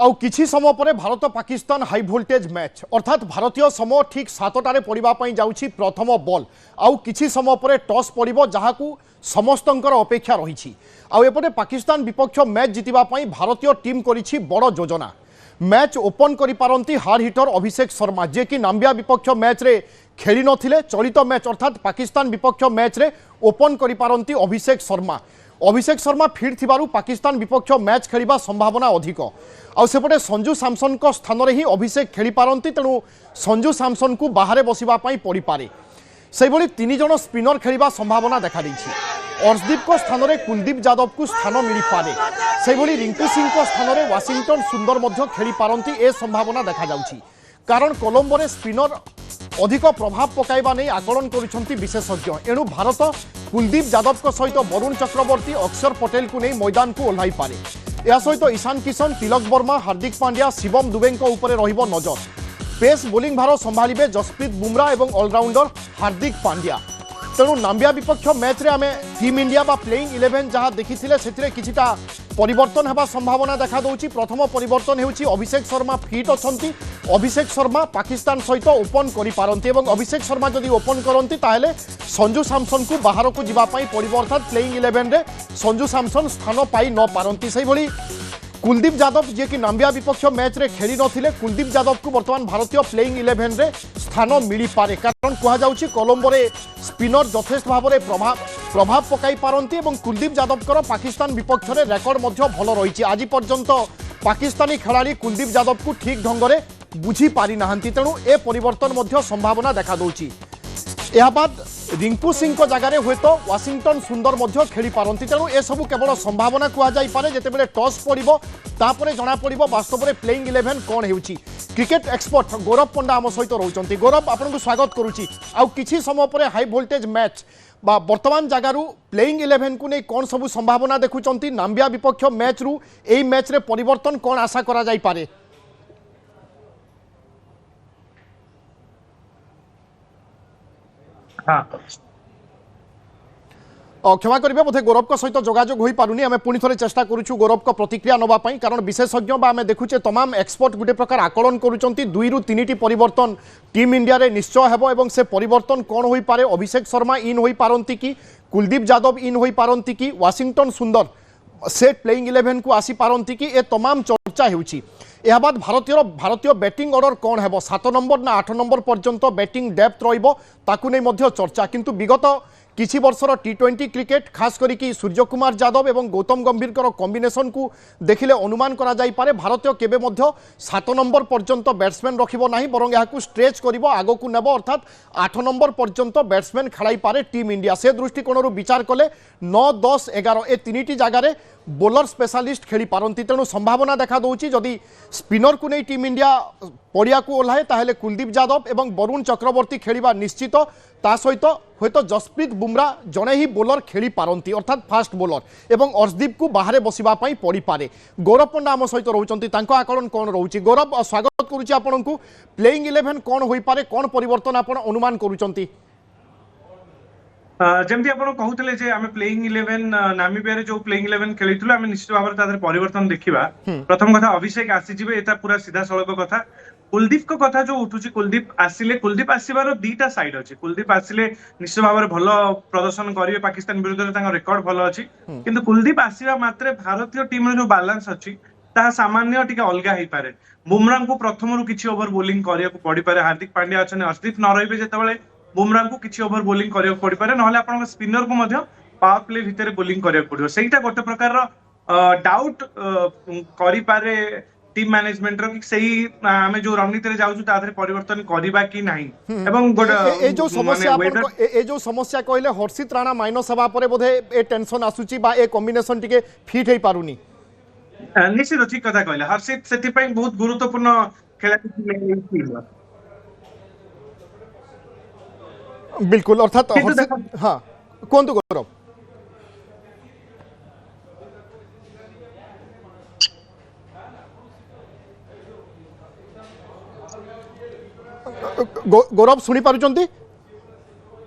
आउ किछि समय पर Bharat Pakistan high voltage match अर्थात भारतीय समय ठीक 7टारे पड़िबा पई जाउछि प्रथम बॉल आउ किछि समय पर टॉस पड़िबो जहाकू समस्तंकर अपेक्षा रही आउ एपटे पाकिस्तान विपक्ष मैच जितिबा पई भारतीय टीम करिछि बड़ योजना। मैच ओपन करि पारंती हार्ड हिटर अभिषेक शर्मा जे कि नाम्बिया विपक्ष मैच रे खेली नथिले चलित मैच अर्थात पाकिस्तान विपक्ष मैच रे ओपन करि पारंती अभिषेक शर्मा फिट थिबारु पाकिस्तान विपक्ष मैच खेलिबा संभावना अधिक आउ सेपटे संजू सैमसन को स्थान रे ही अभिषेक खेली पारंती तेणु संजू सैमसन को बाहर बसिबा पई पड़ी पारे से भली 3 जण स्पिनर खेलिबा संभावना देखा देछि। अर्शदीप को स्थान रे कुलदीप यादव को स्थान मिली पारे से भली रिंकू सिंह को स्थान रे वाशिंगटन सुंदर मध्य खेली पारंती ए संभावना देखा जाउछि कारण कोलंबो रे स्पिनर अधिक प्रभाव पकाइबा नहीं आकलन करुछंती विशेषज्ञ एणु भारत कुलदीप यादव को सहित वरुण चक्रवर्ती अक्षर पटेल को नहीं मैदान को ओह्लाई पारे या सहित ईशान किशन तिलक वर्मा हार्दिक पांड्या शिवम दुबे ऊपर रहिबो नजर पेस बोलिंग भार संभालिबे जसप्रीत बुमराह और ऑलराउंडर हार्दिक पांड्या तेणु नाम्बिया विपक्ष मैच रे आमे टीम इंडिया बा प्लेइंग 11 जहाँ देखी किछिटा परिवर्तन हेबा संभावना देखा दउछि। प्रथम परिवर्तन हेउछि अभिषेक शर्मा फिट अछंती अभिषेक शर्मा पाकिस्तान सहित ओपन करि पारंती एवं अभिषेक शर्मा जदि ओपन करंती ताहेले संजू सैमसन को बाहर को जिबा पई पड़िबो अर्थात प्लेइंग 11 रे संजू सैमसन स्थान पाई न पारंती सही भली कुलदीप यादव जे कि नाम्बिया विपक्ष मैच रे खेली नथिले कुलदीप यादव को वर्तमान भारतीय प्लेइंग 11 रे स्थान मिली पारे कारण कहा जाउछि कोलंबो रे स्पिनर यथेष्ट भाव में प्रभाव पकाई पारंती एवं कुलदीप यादव पाकिस्तान विपक्ष में रेकर्ड मध्य भल रही आज पर्यंत पाकिस्तानी खेलाड़ी कुलदीप यादव को ठीक ढंग से बुझी पारि नाहंती तेणु ए परिवर्तन मध्य संभावना देखा दउछि। यह बाद रिंकू सिंह को जगार हुए तो वाशिंगटन सुंदर मध्य खेली पारंती तेणु ए सबु केवल संभावना कहुए जितेबाला टॉस पड़ो तापर जना पड़ो वास्तव में प्लेइंग 11 कौन होउछि। क्रिकेट एक्सपर्ट गौरव पंडा आम सहित रोचंती गौरव आपको स्वागत करुच्ची आउ किछि समय पर हाई वोल्टेज मैच बा वर्तमान जगारू प्लेइंग 11 को नहीं कौन सबु संभावना देखुंती नाम्बिया विपक्ष मैच रु एई मैच रे परिवर्तन कौन आशा करा जाई पारे। क्षमा करेंगे बोधे गौरव को सहित जोगाजोग हो पारुनी आम पुणी थे चेष्टा करुचु गौरव को प्रतिक्रिया नापी कारण विशेषज्ञ आम देखुचे तमाम एक्सपर्ट गोटे प्रकार आकलन करुँच 2 ରୁ 3ଟି परिवर्तन टीम इंडिया रे निश्चय हेबो एवं से परिवर्तन कौन हो पारे अभिषेक शर्मा इन हो पारंती कि कुलदीप यादव इन हो पारंती कि वाशिंगटन सुंदर से प्लेइंग 11 को आसी पारंती कि ए तमाम चर्चा होउछि। यह बाद भारतीय बैटिंग ऑर्डर कौन है 7 नंबर ना 8 नंबर पर्यंत बैटिंग डेप्थ रहिबो ताकू नहीं मध्य चर्चा किंतु विगत किछि वर्षर T20 क्रिकेट खास करिकी सूर्यकुमार यादव एवं गौतम गंभीर कॉम्बिनेशन को देखिले अनुमान करा जाई पारे भारतीय केबे मध्य 7 नंबर पर्यंत बैट्समैन रखिबो नाही बरंग याकू स्ट्रेच करिबो आगो को नेबो अर्थात 8 नंबर पर्यंत बैट्समैन खेलाई पारे टीम इंडिया से दृष्टिकोण विचार कले 9 10 11 ए 3टी जगार बोलर स्पेशलिस्ट खेली पारंती तेणु संभावना देखा दउछि जदि स्पिनर को नहीं टीम इंडिया पड़िया को ओह्लाए ताहेले कुलदीप यादव एवं वरुण चक्रवर्ती खेलिबा निश्चित ता सहित हयत जसप्रीत बुमराह जड़े ही बोलर खेली पारंती अर्थात फास्ट बोलर एवं अर्शदीप को बाहर बसिबा पई पड़ी पारे। गौरव पंडा आम सहित रोचंती तांको आकलन कौन रोची गौरव स्वागत करुच्ची आपनकु प्लेइंग 11 कौन होई पारे कौन परिवर्तन आपण अनुमान करुचंती। जमती आपण कहूतले जे आमे प्लेइंग 11 नामीबिया रे जो प्लेइंग 11 खेलितुले आमे निश्चित भाबरे तादर परिवर्तन देखिबा। प्रथम कथा अभिषेक आसी जिवे एता पूरा सीधा सड़क कथा कुलदीप को कथा जो उठुची कुलदीप आसीबार 2टा साइड अछि कुलदीप आसिले निश्चित भाबरे भलो प्रदर्शन करिवे पाकिस्तान विरुद्ध रे तांका रेकॉर्ड भलो अछि किंतु कुलदीप आसीबा मात्रे भारतीय टीम रे जो बैलेंस अछि ता सामान्य टिके अलगा हेई पारे बुमराह को प्रथम रु किछि ओवर बोलिंग करिया को पड़ी पारे हार्दिक पांड्या अछन अर्शदीप न रहिबे जेतेबेले बुमराह को किछि ओवर बोलिंग करिया को पड़ी पारे नहले आपन स्पिनर को मध्य पावर प्ले भितर बोलिंग करिया पड़ियो सेटा गोटे प्रकार डाउट करि पारे टीम मैनेजमेंट रो कि सही हमें जो रणनीति रे जाउछु तादरे परिवर्तन करिबा कि नाही एवं ए जो समस्या कहले हर्षित राणा माइनस हवा परे बोधे ए टेंशन आसुची बा ए कॉम्बिनेशन टिके फिट हे पारुनी निश्चित ठीक कथा कहले हर्षित सेति पई बहुत गुरुत्वपूर्ण खेला बिल्कुल अर्थात हर्षित हां कोंतु गौरव गौरव शुणी पारुचंती।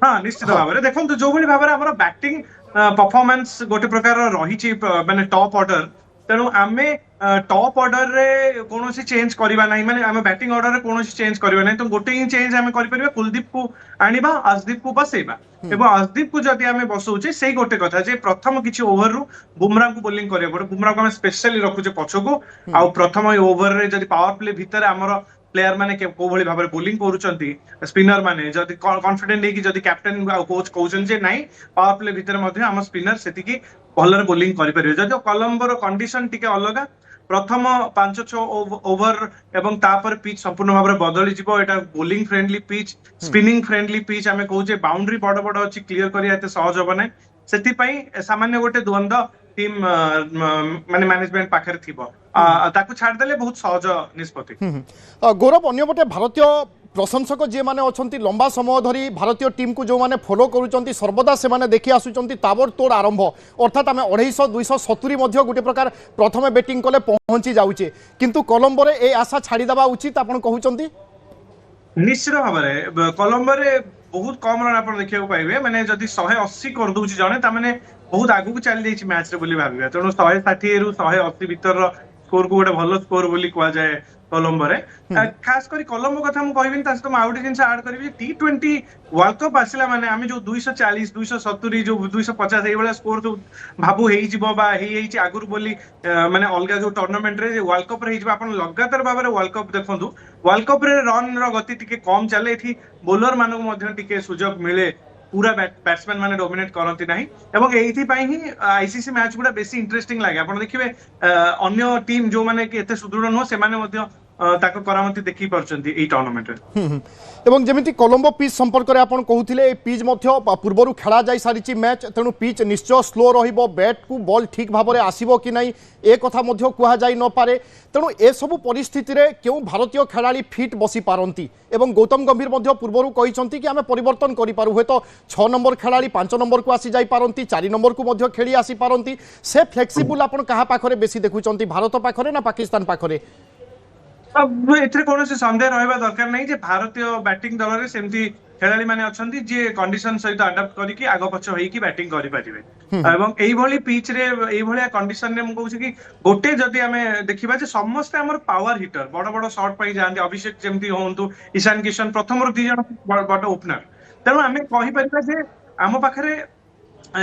हाँ निश्चित भाव में देखो जो भाई भाव में बैटिंग परफॉर्मेंस गोटे प्रकार रही माने टॉप ऑर्डर तेणु आमे टॉप ऑर्डर रे कोनोसी चेंज करबा नाही माने हम बैटिंग ऑर्डर रे कोनोसी चेंज करबा नाही तो गोटे ही चेंज हम करि परिबा कुलदीप को आनिबा अर्शदीप को बसेबा एवं अर्शदीप को जदि हम बसौचे सेही गोटे कथा जे प्रथम किछि ओवर रु बुमराह को बोलिंग करिया पड़े बुमराह को हम स्पेशली रखुचे पछको आ प्रथम ओवर रे जदि पावर प्ले भीतर हमर प्लेयर माने को भली भाबरे बोलिंग करूचंती स्पिनर माने जदि कॉन्फिडेंट नै कि जदि कैप्टन आ कोच कहउछन जे नाही पावर प्ले भीतर मध्ये हम स्पिनर सेति की भलरे बोलिंग करि परिबे जदि कोलंबो रो कंडीशन टिके अलगा प्रथम 5-6 ओवर एवं तापर पिच संपूर्ण भाव में बदली जीवो एटा bowling friendly pitch spinning friendly pitch आमे कहूचे बाउंड्री बड़ बड़ अछि क्लियर करिया एते सहज होबा नै सेति पई सामान्य गोटे द्वंद्व टीम माने मैनेजमेंट पाखर थिबो ताकू छाड़ देले बहुत सहज निष्पत्ति गौरव अन्यपटे भारतीय प्रशंसक जे माने अछंती लंबा समय धरी भारतीय टीम को जो माने फॉलो करूचंती सर्वदा से माने देखि आसुचंती ताबड़ तोड़ आरंभ अर्थात आमे 250-270 मध्ये गोटे प्रकार प्रथम बैटिंग कले पहुंची जाउचे किंतु कोलंबो रे ए आशा छाड़ी दबा उचित आपण कहउचंती निश्चित भाव में कोलंबो रे बहुत कम रन आपण देखियो पाइबे माने जदी 180 कर दोची जने ता माने बहुत आगु को चली जाइछि मैच रे बोली भाबिबे तणो 160 रु 180 भीतर स्कोर को गोटे भलो स्कोर बोली कुआ जाए कोलंबो रे खास करी कोलंबो कथा हम कहबिन तास तो आउट जिंस ऐड करबी टी20 वर्ल्ड कप आसिला माने आमे जो 240 270 जो 250 एई वाला स्कोर तो भाबू हेई जिवो बा हेई छि आगुर बोली माने अलगा जो टूर्नामेंट रे वर्ल्ड कप रे हेई जिवो आपण लगातार भाबरे वर्ल्ड कप देखंतु वर्ल्ड कप रे रन रो गति टिके कम चले एथि बॉलर मानको मध्ये टिके सुजोग मिले पूरा बैट्समैन माने डोमिनेट करंती नाही एवं एथि पई ही आईसीसी मैच गुडा बेसी इंटरेस्टिंग लागे आपण देखिबे अन्य टीम जो माने कि एते सुदृढ़ न से माने मध्ये ताको करामती देखि परचंती ए टूर्नामेंट रे एवं जेमिति कोलंबो पिच संपर्क रे आपण कहउथिले ए पिच मध्ये पूर्वरु खेला जाय सारिची मैच तेनु पिच निश्चय स्लो रहिबो बैट को बॉल ठीक भाबरे आसीबो कि नाही ए कथा मध्ये कुहा जाय न पारे तेनु ए सब परिस्थिति रे केउ भारतीय खेलाड़ी फिट बसी पारंती एवं गौतम गंभीर मध्ये पूर्वरु कहिसंती कि आमे परिवर्तन करि पारु हेतो 6 नंबर खेलाड़ी 5 नंबर को आसी जाय पारंती 4 नंबर को मध्ये खेली आसी पारंती से फ्लेक्सिबल आपण कहा पाखरे बेसी देखुचंती भारत पाखरे ना पाकिस्तान पाखरे अब एथरे कोनोसी संदेह रहबा दरकार नै जे भारतीय बैटिंग दल रे सेमती खेलाड़ी माने अछंती जे कंडीशन सहित अडॉप्ट करी कि आगो पछ होई कि बैटिंग करि परिबे एवं एई भली पिच रे एई भलिया कंडीशन रे हम कहू छी कि गोटे जदी हमें देखिबा जे समस्त हमर पावर हिटर बड़ बड़ शॉट पई जांती अभिषेक जेमती होंतु ईशान किशन प्रथम रो दी जण बड़ ओपनर तेनु हमें कहि परिबा जे आम पाखरे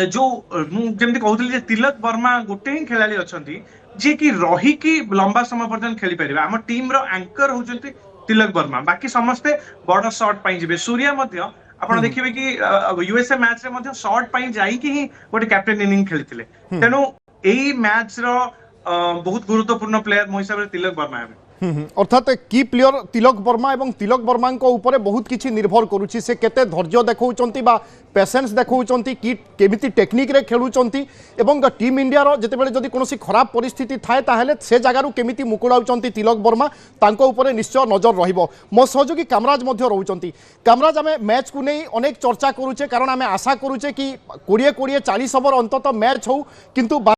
जो जेमती कहउतली जे तिलक वर्मा गोटे ही खेलाड़ी अछंती जे कि रही कि लंबा समय पर्यंत खेली परिबे हम टीम रो एंकर होचंती तिलक वर्मा बाकी समस्ते बड़ शॉट पई जिबे सूर्या मध्ये आपण देखिबे कि यूएसए मैच रे मध्ये शॉट पई जाई कि ही गोटे कैप्टन इनिंग खेलिथिले तेनु एई मैच रो बहुत गुरुत्वपूर्ण प्लेयर मो हिसाब रे तिलक वर्मा है अर्थात की प्लेयर तिलक वर्मा एवं तिलक वर्मा ऊपर बहुत किछि निर्भर करुछि से केते धैर्य देखौचंती बा पेशेंस देखौचंती कि केमिति टेक्निक रे खेलुचंती एवं टीम इंडिया रो जतेबेले जदि कोनोसी खराब परिस्थिति थाए ताहेले से जगारु केमिति मुकुलाउचंती तिलक वर्मा तांको ऊपर निश्चय नजर रहिबो मो सहयोगी कामराज मध्ये रहउचंती कामराज आमे मैच को नै अनेक चर्चा करूचे कारण आमे आशा करूचे कि 20-40 ओवर अंतत मैच हो किंतु